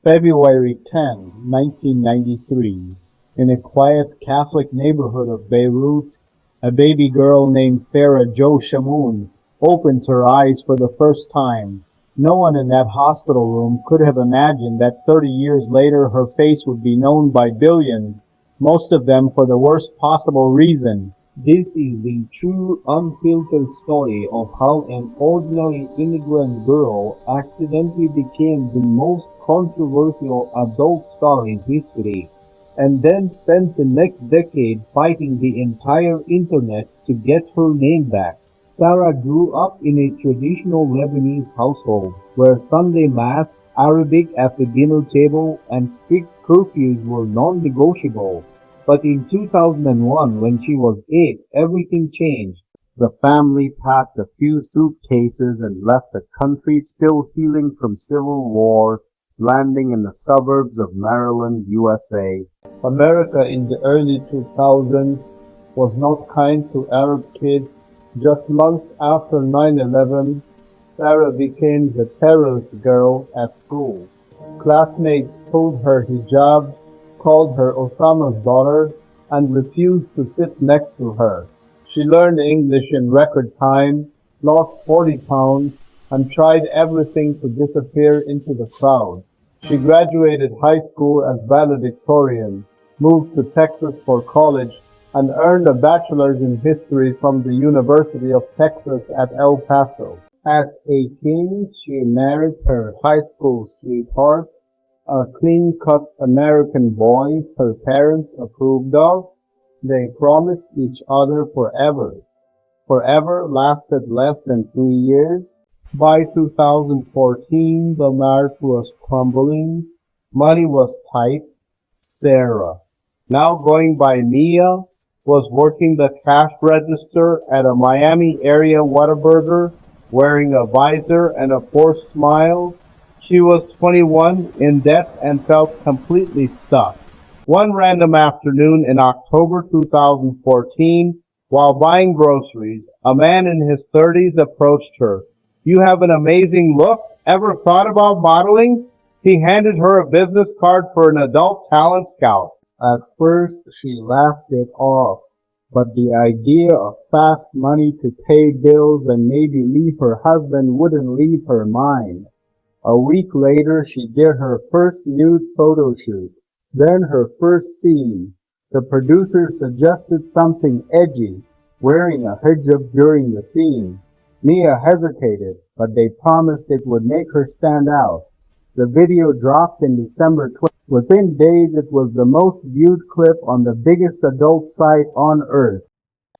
February 10, 1993, in a quiet Catholic neighborhood of Beirut, a baby girl named Sarah Joe Chamoun opens her eyes for the first time. No one in that hospital room could have imagined that 30 years later her face would be known by billions, most of them for the worst possible reason. This is the true unfiltered story of how an ordinary immigrant girl accidentally became the most controversial adult star in history, and then spent the next decade fighting the entire internet to get her name back. Sarah grew up in a traditional Lebanese household where Sunday Mass, Arabic at the dinner table, and strict curfews were non-negotiable. But in 2001, when she was 8, everything changed. The family packed a few suitcases and left the country still healing from civil war, landing in the suburbs of Maryland, USA. America in the early 2000s was not kind to Arab kids. Just months after 9/11, Sarah became the terrorist girl at school. Classmates pulled her hijab, called her Osama's daughter, and refused to sit next to her. She learned English in record time, lost 40 pounds, and tried everything to disappear into the crowd. She graduated high school as valedictorian, moved to Texas for college, and earned a bachelor's in history from the University of Texas at El Paso. At 18, she married her high school sweetheart, a clean-cut American boy her parents approved of. They promised each other forever. Forever lasted less than 3 years. By 2014, the marriage was crumbling. Money was tight. Sarah, now going by Mia, was working the cash register at a Miami area Whataburger, wearing a visor and a forced smile. She was 21, in debt, and felt completely stuck. One random afternoon in October 2014, while buying groceries, a man in his 30s approached her. "You have an amazing look. Ever thought about modeling?" He handed her a business card for an adult talent scout. At first, she laughed it off, but the idea of fast money to pay bills and maybe leave her husband wouldn't leave her mind. A week later, she did her first nude photo shoot, then her first scene. The producers suggested something edgy, wearing a hijab during the scene. Mia hesitated, but they promised it would make her stand out. The video dropped in December 20. Within days, it was the most viewed clip on the biggest adult site on earth.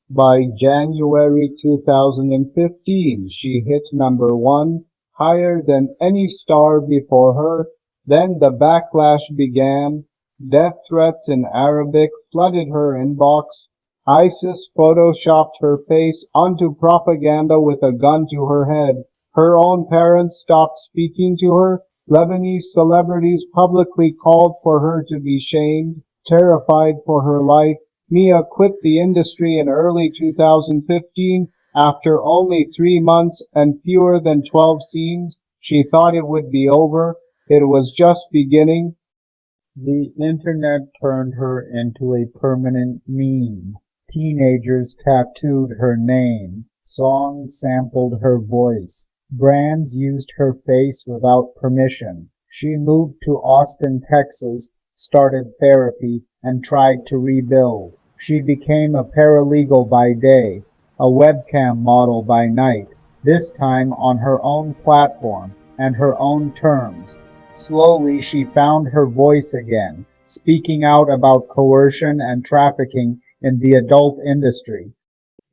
By January 2015, she hit number one, higher than any star before her. Then the backlash began. Death threats in Arabic flooded her inbox. ISIS photoshopped her face onto propaganda with a gun to her head. Her own parents stopped speaking to her. Lebanese celebrities publicly called for her to be shamed. Terrified for her life, Mia quit the industry in early 2015 after only 3 months and fewer than 12 scenes. She thought it would be over. It was just beginning. The internet turned her into a permanent meme. Teenagers tattooed her name. Songs sampled her voice. Brands used her face without permission. She moved to Austin, Texas, started therapy, and tried to rebuild. She became a paralegal by day, a webcam model by night, this time on her own platform and her own terms. Slowly she found her voice again, speaking out about coercion and trafficking in the adult industry.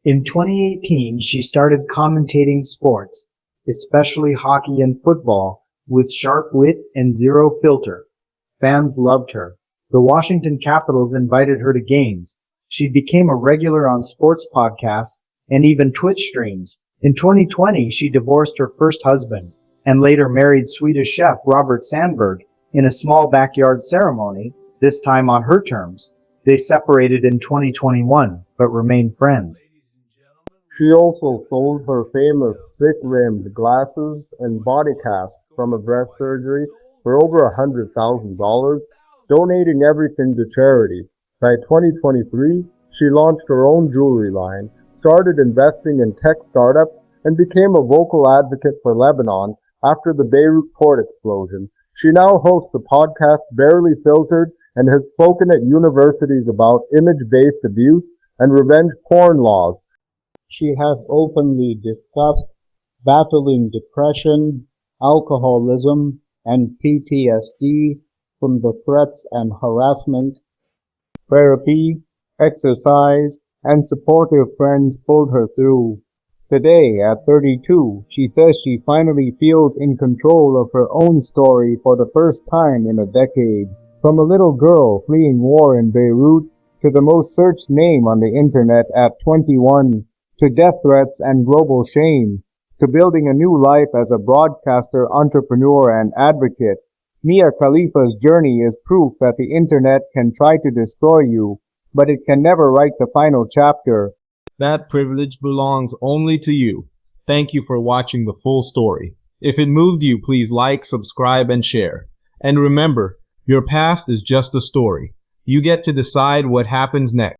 In 2018, she started commentating sports, especially hockey and football, with sharp wit and zero filter. Fans loved her. The Washington Capitals invited her to games. She became a regular on sports podcasts and even Twitch streams. In 2020, she divorced her first husband and later married Swedish chef Robert Sandberg in a small backyard ceremony, this time on her terms. They separated in 2021, but remained friends. She also sold her famous thick-rimmed glasses and body cast from a breast surgery for over $100,000, donating everything to charity. By 2023, she launched her own jewelry line, started investing in tech startups, and became a vocal advocate for Lebanon after the Beirut port explosion. She now hosts the podcast Barely Filtered and has spoken at universities about image-based abuse and revenge porn laws. She has openly discussed battling depression, alcoholism, and PTSD from the threats and harassment. Therapy, exercise, and supportive friends pulled her through. Today, at 32, she says she finally feels in control of her own story for the first time in a decade. From a little girl fleeing war in Beirut to the most searched name on the internet at 21, to death threats and global shame, to building a new life as a broadcaster, entrepreneur, and advocate, Mia Khalifa's journey is proof that the internet can try to destroy you, but it can never write the final chapter. That privilege belongs only to you. Thank you for watching the full story. If it moved you, please like, subscribe, and share. And remember, your past is just a story. You get to decide what happens next.